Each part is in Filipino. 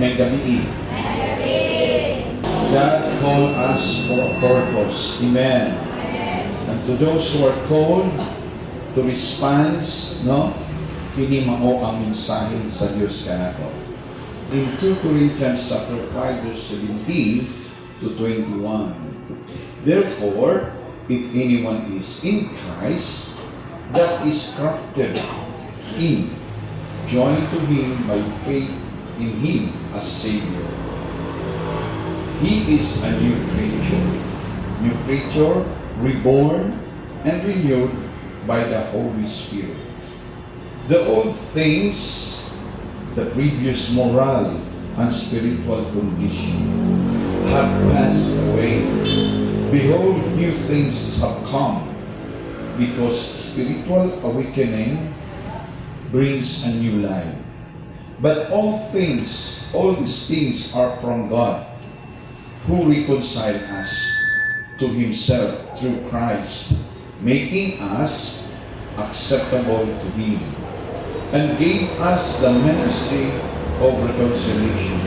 May gabi. God called us for a purpose. Amen. And to those who are called to respond, no? Kini mao ang mensahe sa Diyos kanato. In 2 Corinthians chapter 5 verse 17 to 21. Therefore, if anyone is in Christ, that is crafted in, joined to Him by faith in Him as Savior. He is a new creature, reborn and renewed by the Holy Spirit. The old things, the previous moral and spiritual condition have passed away. Behold, new things have come, because spiritual awakening brings a new life. But all these things are from God, who reconciled us to Himself through Christ, making us acceptable to Him, and gave us the ministry of reconciliation,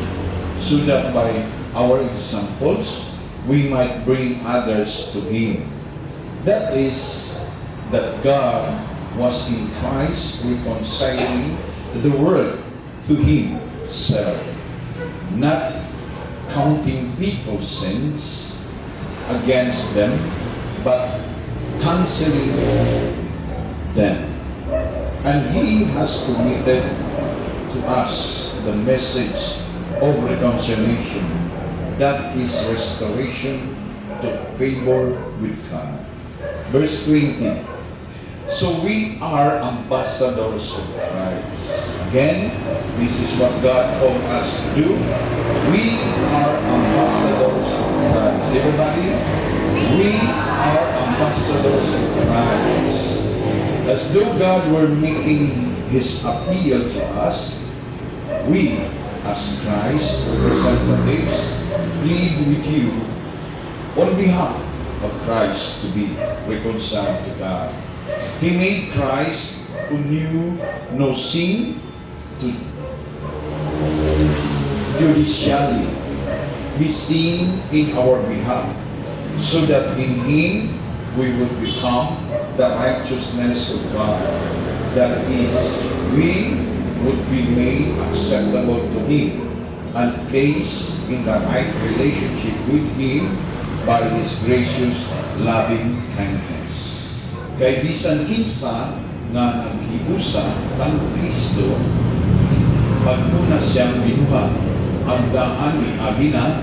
so that by our examples we might bring others to Him. That is, that God was in Christ reconciling the world to Himself, not counting people's sins against them, but canceling them. And He has committed to us the message of reconciliation, that is restoration to favor with God. Verse 20. So we are ambassadors of Christ. Again, this is what God called us to do. We are ambassadors of Christ. Everybody, we are ambassadors of Christ. As though God were making His appeal to us, we, as Christ representatives, plead with you on behalf of Christ to be reconciled to God. He made Christ, who knew no sin, to judicially be seen in our behalf, so that in Him we would become the righteousness of God. That is, we would be made acceptable to Him and placed in the right relationship with Him by His gracious, loving kindness. Kay bisan kinsa nga naghiusa kang Kristo, pagmuna siyang binuha, ang daan ni Agina,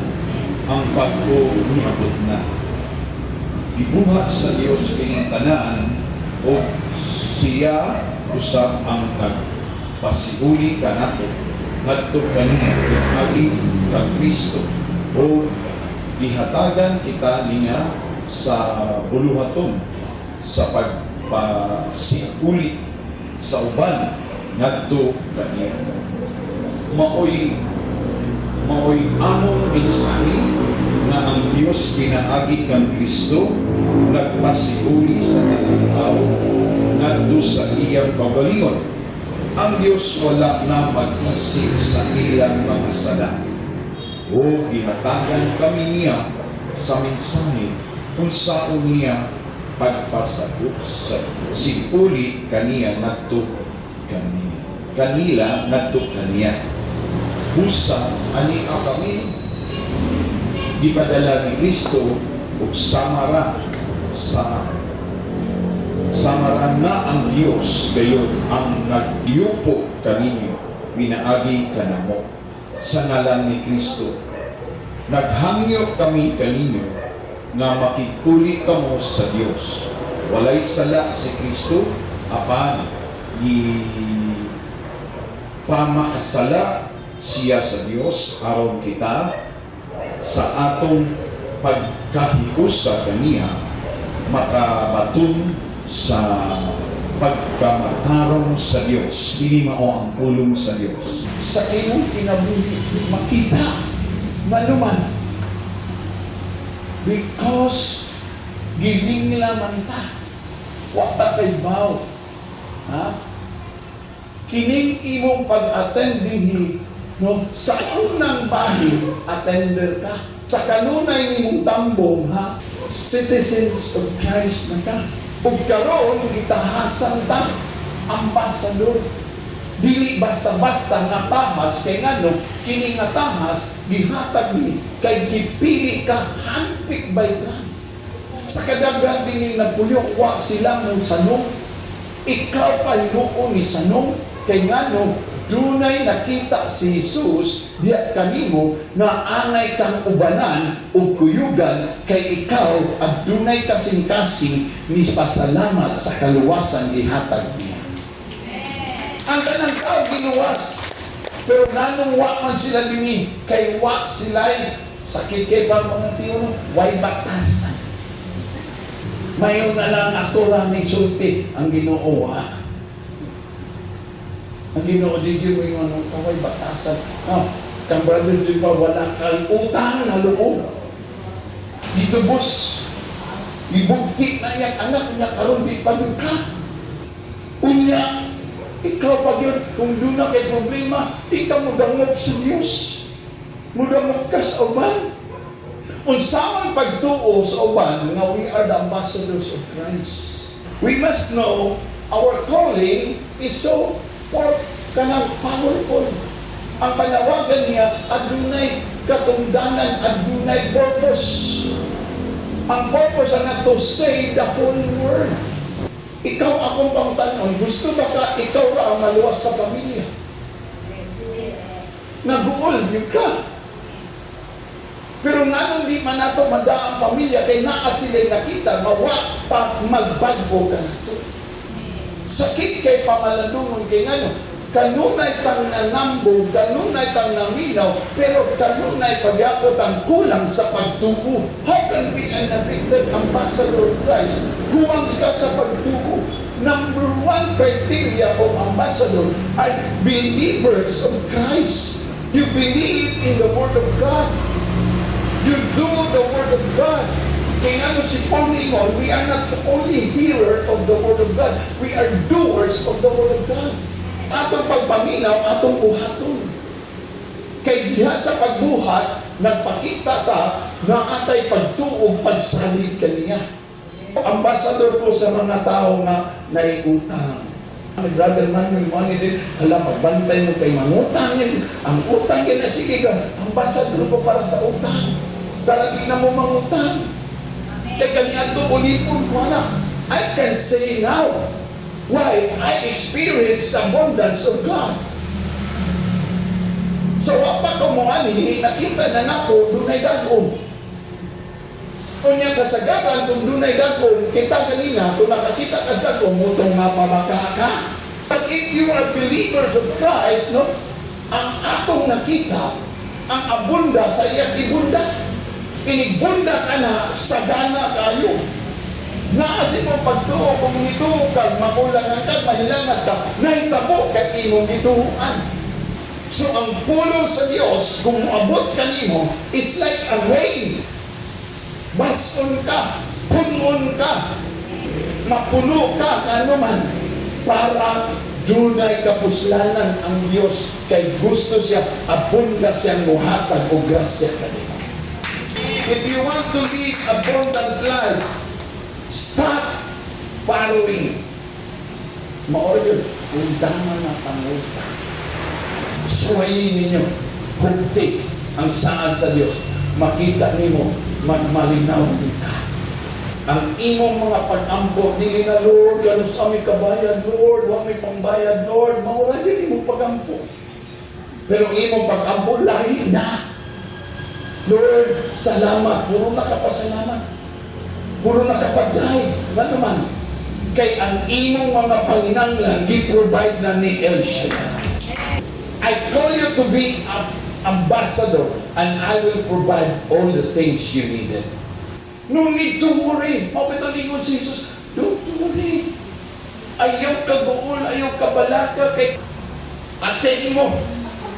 ang pagko niabot na. Gibuhat sa Diyos kining tanan, o siya usab ang nagpasiuli kanato ngadto kaniya agi kang Kristo, o gihatagan kita niya sa buluhaton sa pagpasiuli sa uban ngadto kaniya. Maoy among mensahe na ang Diyos pinaagi kang Kristo nagpasiuli sa tanang tao ngadto sa iyang pagalingon. Ang Diyos wala na mag-isip sa ilang mga sala. O gihatagan kami niya sa mensahe kung saan niya pagpasagot sa sipuli kaniya ngadto kaniya. Kanila ngadto kaniya. Busa ani kami gipadala ni Kristo ug samara na ang Dios gayon ang nagyupo kaninyo pinaagi kanamo sa ngalan ni Kristo. Naghangyo kami kaninyo nga makikuli kamo sa Dios. Walay sala si Kristo apan pamakasala siya sa Dios aron kita sa atong pagkahius sa kaniya makabatun sa pagkamatarong sa Diyos. Hindi mao ang pulong sa Diyos. Sa iyong kinabuhi, makita manuman. Because gining lamang ta. Wata kay baw. Ha? Kining imong pag-attend dinhi No? Sa unang bahin, attender ka. Sa kanunay nimong tambong, ha? Citizens of Christ na ka. Ug karon gitahasan ta, ambassador. Dili basta-basta nga tahas kay ngano kini nga tahas gihatag ni kay gipili ka handpicked by God. Sa kadaghan dinhi nagpuyo wa sila mong sanong. Ikaw pa hinuon ni sanong kay ngano dunay nakita si Jesus diya kanimo nga angay kang ubanan ug kuyugan kay ikaw at dunay kasing-kasing ni pasalamat sa kaluwasan gihatag niya. Ang kanang tao giluwas, pero nanong wa man sila dini kay wa sila sakit kay ba mga tiyo way batasan. Mayon na lang ako ra ni sulti ang Ginoo ha. Ang Ginoo di mo yung anong kaway batasan. Kang brother di ba wala kay utang na loob. Dito boss, ibugti na yung anak niya karon di pa ka. Unya, ikaw pag yun, kung doon na kay problema, ikaw mudangog sa Diyos. Mudangog ka sa uban. Unsaman pagtuo sa uban nga we are the ambassadors of Christ. We must know our calling is so kanang powerful. Ang panawagan niya, adunay katungdanan, adunay purpose. Ang purpose na to save the whole world. Ikaw akong pangutanon, gusto ba ka ikaw ra ang maluwas sa pamilya? Naguol, yun ka. Pero nga di man nato mada ang pamilya, kay naa sila nakita, mawa pa magbago ka na to. Sakit kay pamalandungon kay ngano, kanunay kang nanambog, kanunay kang naminaw, pero kanunay pagyapot ang kulang sa pagtuo. How can be an affected ambassador of Christ? Huwag ka sa pagtuo. Number one criteria of ambassador are believers of Christ. You believe in the Word of God. You do the Word of God. Kaya ano si Paul ingon, we are not only hearer of the Word of God, we are doers of the Word of God. Atong pagpaminaw, atong buhaton. Kay diha sa pagbuhat, nagpakita ka na atay pagtuog, pagsalig kaniya. Ambassador ko sa mga tao na naiutang. Brother man, yung money din, alam, magbantay mo kay mangutang yun. Ang utang yun na sige ka, ambassador ko para sa utang. Daragi na mo mangutang. Kaya kaniya ito, unipon ko na. I can say now, why? I experienced the abundance of God. So, wapa ko mo ani, nakita na nako, dunay dagong. Kunya kasagaran, kung dunay dagong, kita kanina, kung nakakita ka dagong, mutong mapabaka ka. But if you are believers of Christ, no, ang atong nakita, ang abunda sa iyang ibunda, inigbunda ka na, sagana kayo. Naasin mo pagtuo, kung ito ka, makulangan ka, mahilangan ka, nahitabo ka imong ituuan. So ang pulo sa Diyos, kung abot ka nimo, is like a rain. Bason ka, punon ka, mapuno ka, ano man, para dunay kapuslanan ang Diyos, kay gusto siya, abunda siyang muhatag o grasya kanimo. If you want to live abundant life, stop following. Ma-order, undangan na panguta. Suwayin ninyo, hugti ang saan sa Diyos. Makita nimo, magmalinaw ka. Ang imong mga pag-ampo, dili na Lord, ganun sa aming kabayad, Lord, huwag may pangbayad, Lord, maura din imong pag-ampo. Pero imong pag-ampo, lahi na. Lord, salamat. Puro nakapasalamat. Puro nakapagdahig. Ano naman? Kay ang imong mga panginanglan, gi-provide na ni El Shaddai. I call you to be an ambassador and I will provide all the things you needed. No need to worry. Mapitalingon si Jesus. Don't worry. Ayaw ka buol, ayaw ka balaka. Kay atin mo,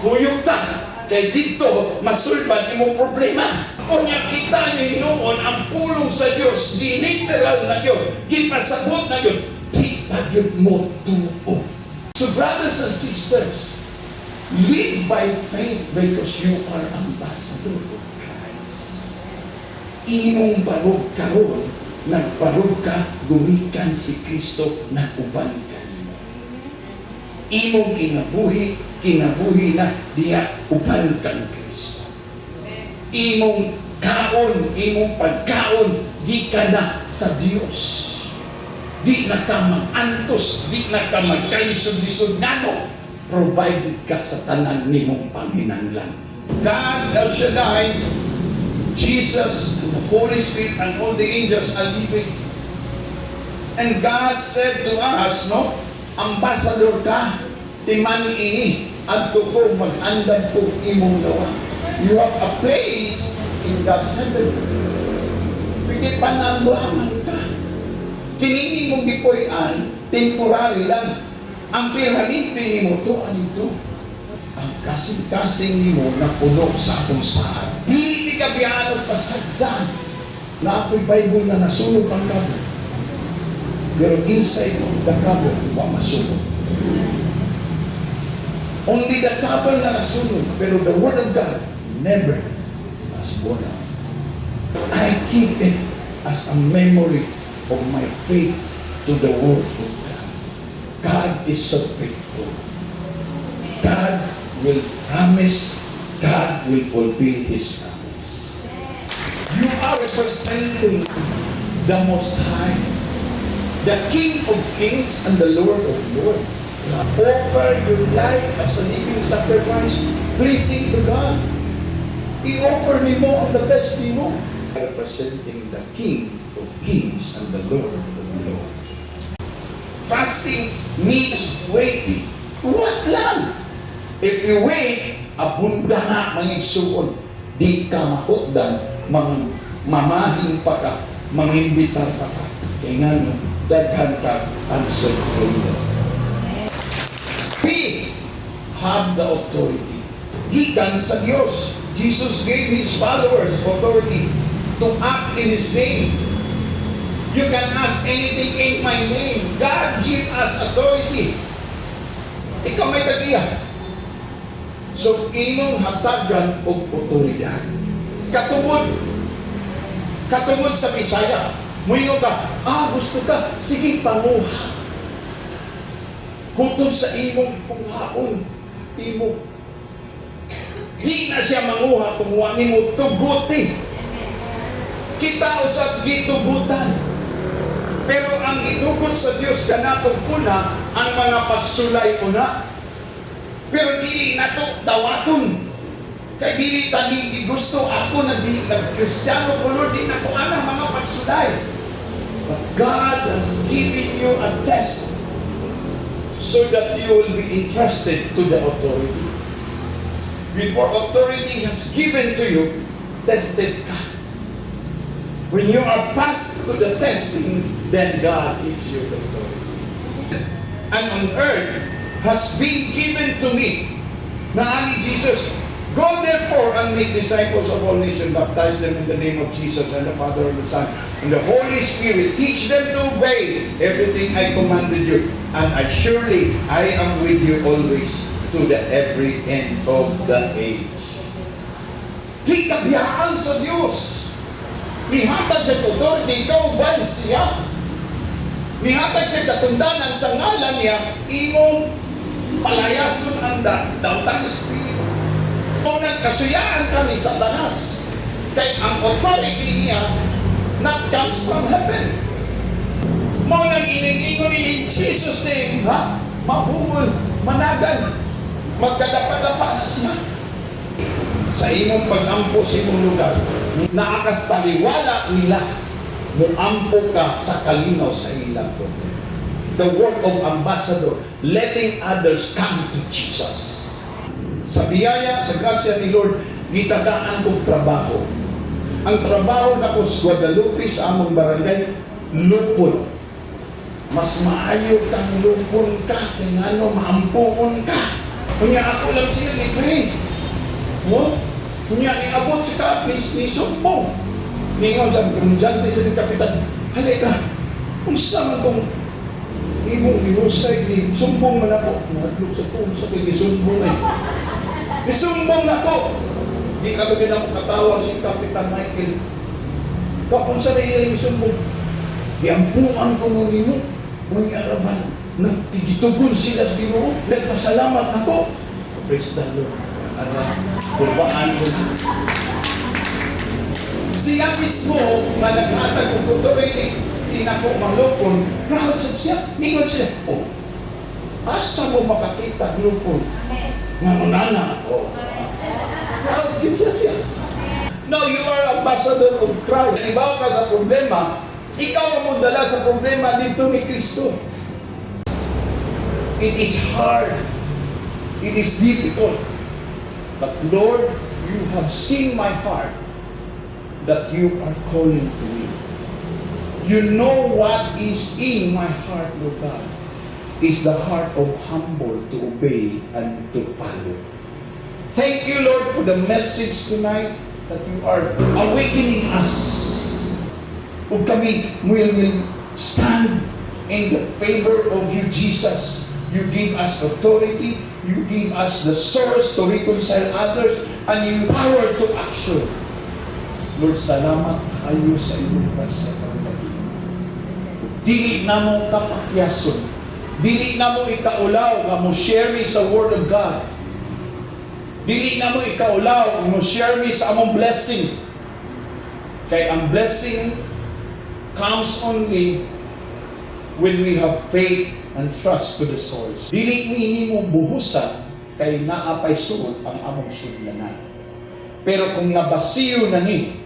kuyog ta. Kay dito, masulban imong problema. Kung kita niyo noon, ang pulong sa Diyos, di literal na yun, gipasabot na yun, di pa yun mo tuo. So brothers and sisters, Live by faith because you are ambassador of Christ. Imong barog karon, nagbarog ka, gumikan si Kristo, naguban ka. Imong kinabuhi na diya uban kang Kristo. Imong kaon, imong pagkaon, di ka na sa Dios. Di na ka mag-antos, di na ka magkalisod-lisod nano, provided ka sa tanan nimong panginanglan. God, El Shaddai, Jesus, and the Holy Spirit, and all the angels are living. And God said to us, no, ambassador ka, timani ini, at ko mag-andam po imong gawa. You have a place in God's heaven. Pwede panambuhaman ka. Kinini mong gipoy-an, temporary lang. Ang permanente ni mo to, anito? Ang kasing-kasing ni mo na puno sa akong saan. Di ka biyano pasagdan na ako'y Bible na nasunog ang kabo. Pero inside of the kabo, masunog. Only the kabo na nasunog, pero the Word of God never has born out. I keep it as a memory of my faith to the Word of God. God is so faithful. God will promise. God will fulfill His promise. You are representing the Most High, the King of Kings and the Lord of Lords. Offer your life as a living sacrifice, pleasing to God. I-offer ni mo ang the best ni mo. Representing the King of Kings and the Lord of Lords. Fasting means waiting. What lang? If you wait, abunda na mangigsuon. Di ka mahutdan, mamahin pa ka, mangimbitar pa ka. Kaya nga no, daghan ka answered prayer. We have the authority. Gikan sa Diyos. Jesus gave His followers authority to act in His name. You can ask anything in my name. God give us authority. Ikaw may tagiya. So, imong hatagan og otoridad. Katungod sa Bisaya, muingon ka, gusto ka, sige, panguha. Kutod sa imong punghaon, imong di na siya manguha kung wani mo tuguti. Kita usab gitugutan. Pero ang gitugot sa Dios kanatong una ang mga pagsulay una. Pero dili na to dawaton. Kay dili tani gusto ako na di Kristiyano ko Lord, di na ko ana mga pagsulay. But God has given you a test so that you will be entrusted to the authority. Before authority has given to you, tested ka. When you are passed to the testing, then God gives you the authority. And on earth has been given to me, na ani Jesus, go therefore and make disciples of all nations, baptize them in the name of Jesus and the Father and the Son and the Holy Spirit. Teach them to obey everything I commanded you, and surely I am with you always to the every end of the age. Di kabiyaan sa Diyos. Nihatag sa authority, ikaw ba siya? Nihatag sa katundanan sa ngalan niya, imong palayason ang dautang Espiritu. Kung nagkasuyaan ka ni Satanas, kay ang authority niya not comes from heaven. Mo nang iningingon ni Jesus name, mabungol, managan, magkadapa-dapa na siya. Sa imong pag-ampo sa imong lugar, nakakastaliwala nila, muampo ka sa kalinaw sa ilang problema. The work of ambassador, letting others come to Jesus. Sa biyaya, sa grasya ni Lord, gitagaan kong trabaho. Ang trabaho na ko sa Guadalupe sa among barangay, lupon. Mas maayo kang lupon ka, kung ano, maampuon ka. Kunya ako lang siya ni Craig. Kunya niabot si ni Sumpong. Ningon sa komedyante sa kapitan, halika, kung saan itong imong ihusay ni Sumpong man ako, nahadlok sa itong sa kay Sumpong ay. Isumbong na ko. Di ka bagay na katawa si Kapitan Michael. Kapon sa naiiring isumbong. Iampuan ko mo nino. Kung araban, nagtigitugon sila sa Ginoo. Nagpasalamat na ko. Praise the Lord. Kulbaan ko na. Siya mismo, na naghatag ng authority, tinako malupon, proud sa siya, ningon siya, oh, asa mo makakita lupon? Nga munana, oh. Proud din siya. Now, you are ambassador of Christ. Ibaw ka sa problema, ikaw ang mudala sa problema dito ni Kristo. It is hard. It is difficult. But Lord, you have seen my heart that you are calling to me. You know what is in my heart, Lord God, is the heart of humble to obey and to follow. Thank you, Lord, for the message tonight that you are awakening us. Ug kami will stand in the favor of you, Jesus. You give us authority, you give us the source to reconcile others, and you power to action. Lord, salamat kayo sa inyong grasya. Dili na mo kapakyason. Dili na mo ikaulaw nga mo share me sa Word of God. Dili na mo ikaulaw nga mo share me sa among blessing. Kay ang blessing comes only when we have faith and trust to the source. Dili ni mo buhusan kay naapay suot ang among sudlanan. Pero kung nabasiyo na ni,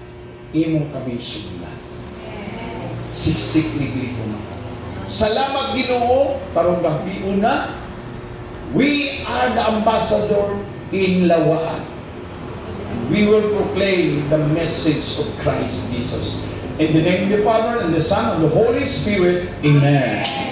imong kami sudlan. Siksik-ligli ko na. Salamat Ginoo, karong gabi una, we are the ambassador in Lawaan. And we will proclaim the message of Christ Jesus. In the name of the Father, and the Son, and the Holy Spirit, Amen.